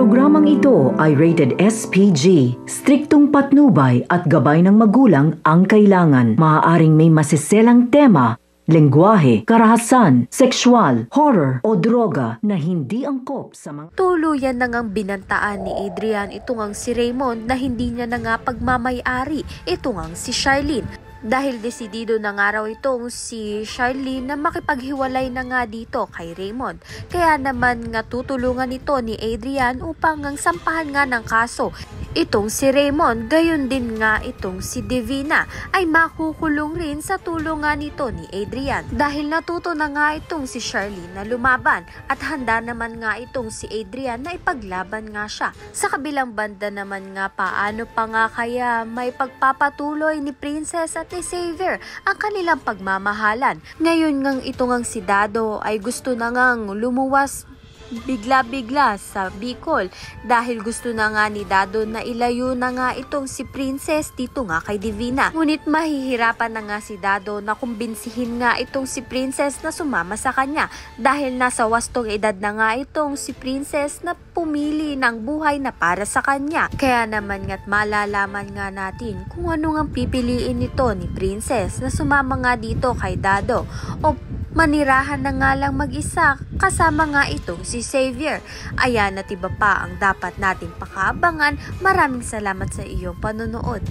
programang ito ay rated SPG. Striktong patnubay at gabay ng magulang ang kailangan. Maaaring may masiselang tema, lengguwahe, karahasan, sexual, horror o droga na hindi angkop sa mga... Tuluyan na ngang binantaan ni Adrian ito ngang si Raymond na hindi niya na nga pagmamay-ari ito ngang si Charlene. Dahil desidido na nga raw itong si Charlene na makipaghiwalay na nga dito kay Raymond. Kaya naman nga tutulungan ito ni Adrian upang ngang sampahan nga ng kaso itong si Raymond, gayon din nga itong si Divina ay makukulong rin sa tulungan nito ni Adrian. Dahil natuto na nga itong si Charlene na lumaban at handa naman nga itong si Adrian na ipaglaban nga siya. Sa kabilang banda naman nga paano pa nga kaya may pagpapatuloy ni Princess at ni Xavier ang kanilang pagmamahalan. Ngayon ngang ito ngang si Dado ay gusto na ngang lumuwas bigla-bigla sa Bicol dahil gusto na nga ni Dado na ilayo na nga itong si Princess dito nga kay Divina. Ngunit mahihirapan na nga si Dado na kumbinsihin nga itong si Princess na sumama sa kanya dahil nasa wastong edad na nga itong si Princess na pumili ng buhay na para sa kanya. Kaya naman nga't malalaman nga natin kung ano nga pipiliin nito ni Princess na sumama nga dito kay Dado o manirahan na nga lang mag-isa kasama nga itong si Xavier. Ayan at iba pa ang dapat nating pakaabangan. Maraming salamat sa iyong panonood.